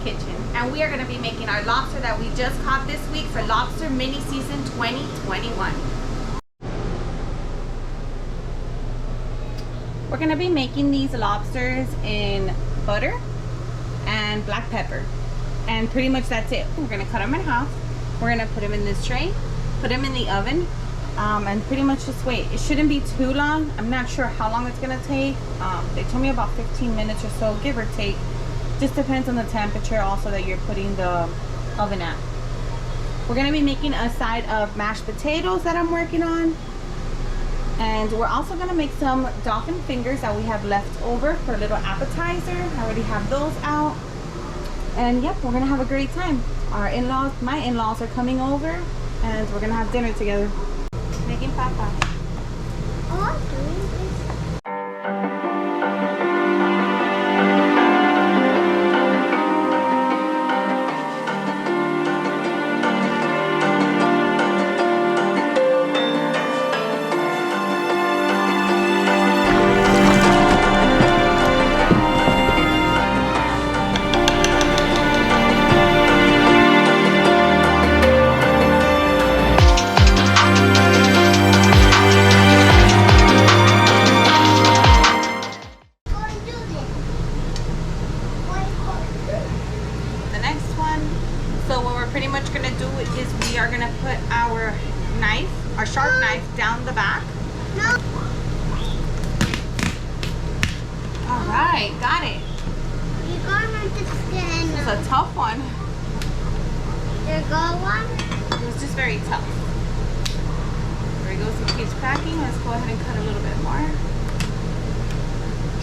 kitchen, and we are going to be making our lobster that we just caught this week for Lobster Mini Season 2021. We're going to be making these lobsters in butter and black pepper, and pretty much that's it. We're going to cut them in half. We're going to put them in this tray, put them in the oven, and pretty much just wait. It shouldn't be too long. I'm not sure how long it's going to take. They told me about 15 minutes or so, give or take. Just depends on the temperature also that you're putting the oven at. We're going to be making a side of mashed potatoes that I'm working on. And we're also going to make some dolphin fingers that we have left over for a little appetizer. I already have those out. And yep, we're going to have a great time. Our in-laws, my in-laws are coming over, and we're going to have dinner together. Making papa. Oh, I'm doing this. Our sharp knife down the back. No. All right, got it. You're going to skin. This is a tough one. Your go one? It was just very tough. There he goes, he keeps cracking. Let's go ahead and cut a little bit more.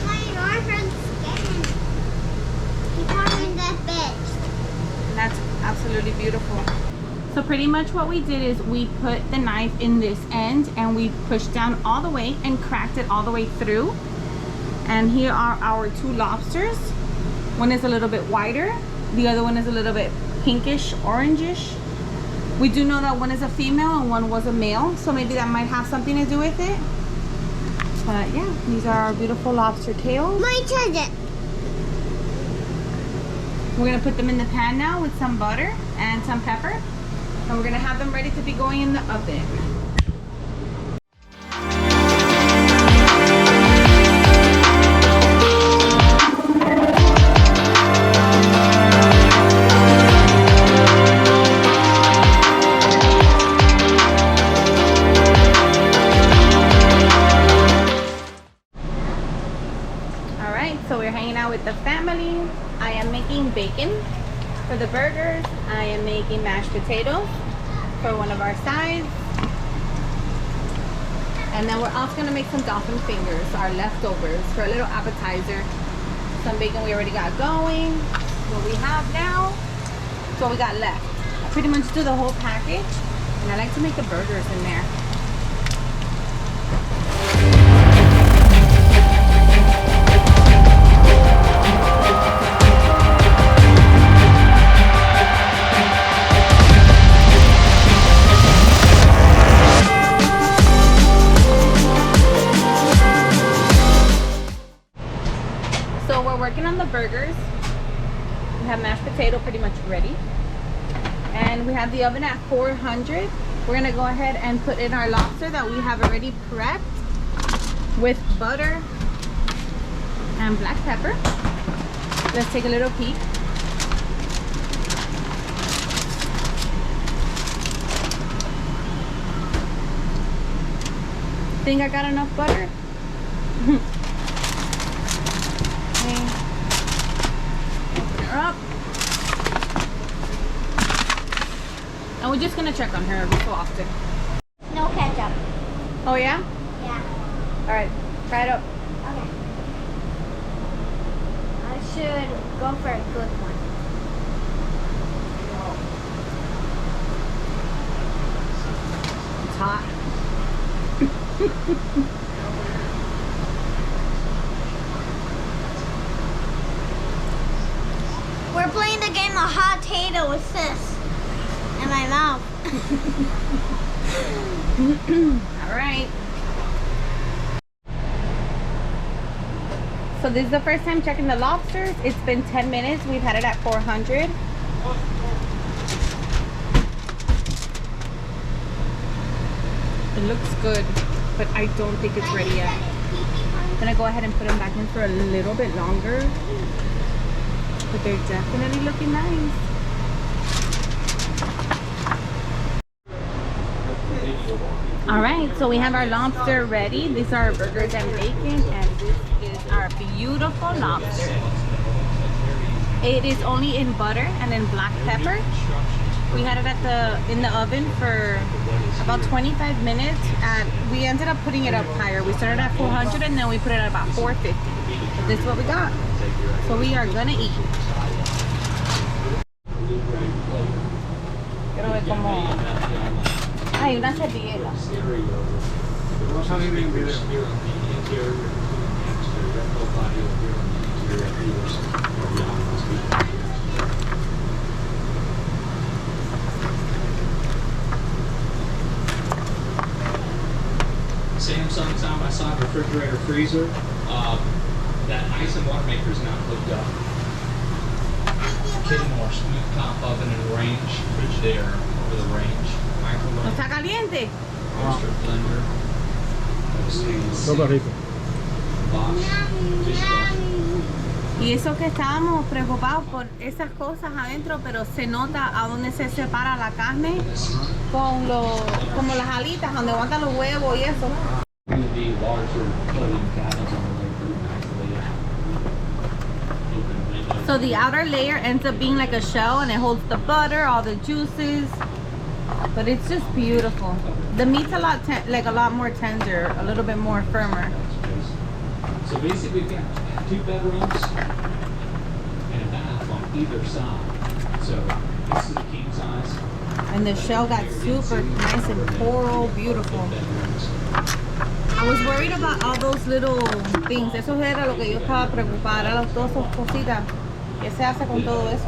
My arms are skin. Keep on in that bitch. And that's absolutely beautiful. So pretty much what we did is we put the knife in this end and we pushed down all the way and cracked it all the way through. And here are our two lobsters. One is a little bit whiter, the other one is a little bit pinkish, orangish. We do know that one is a female and one was a male, so maybe that might have something to do with it. But yeah, these are our beautiful lobster tails. My turn. We're gonna put them in the pan now with some butter and some pepper. And we're gonna have them ready to be going in the oven. All right, so we're hanging out with the family. I am making bacon for the burgers. I am making mashed potatoes for one of our sides. And then we're also gonna make some dolphin fingers, our leftovers, for a little appetizer. Some bacon we already got going. What we have now is what we got left. I pretty much do the whole package, and I like to make the burgers in there. Working on the burgers. We have mashed potato pretty much ready, and we have the oven at 400. We're gonna go ahead and put in our lobster that we have already prepped with butter and black pepper. Let's take a little peek. Think I got enough butter? Up. And we're just gonna check on her every so often. No ketchup. Oh yeah? Yeah. All right, try it up. Okay. I should go for a good one. It's hot. We're playing the game of hot potato with this in my mouth. All right. So this is the first time checking the lobsters. It's been 10 minutes. We've had it at 400. It looks good, but I don't think it's ready yet. I'm gonna go ahead and put them back in for a little bit longer. But they're definitely looking nice. All right, so we have our lobster ready. These are our burgers and bacon, and this is our beautiful lobster. It is only in butter and in black pepper. We had it in the oven for about 25 minutes, and we ended up putting it up higher. We started at 400 and then we put it at about 450. This is what we got. So we are gonna eat. Quiero ver cómo. Hay una servilleta. Samsung side by side refrigerator freezer. That ice and water maker is not hooked up. Kenmore smooth top oven and range, fridge there over the range. ¿No Microwave, está caliente? toaster, blender, Todo rico. box, dishwasher. Y eso que estábamos preocupados por esas cosas adentro, pero se nota a dónde se separa la carne con como las alitas, donde aguantan los huevos y eso. The larger floating cabins on the way through nicely. So the outer layer ends up being like a shell, and it holds the butter, all the juices, but it's just beautiful. The meat's a lot more tender, a little bit more firmer. So basically we've got 2 bedrooms and a bath on either side. So this is the king size. And the shell got super nice and coral, beautiful. Bedrooms. I was worried about all those little things. Eso era lo que yo estaba preocupada, todas esas cositas. ¿Qué se hace con todo eso?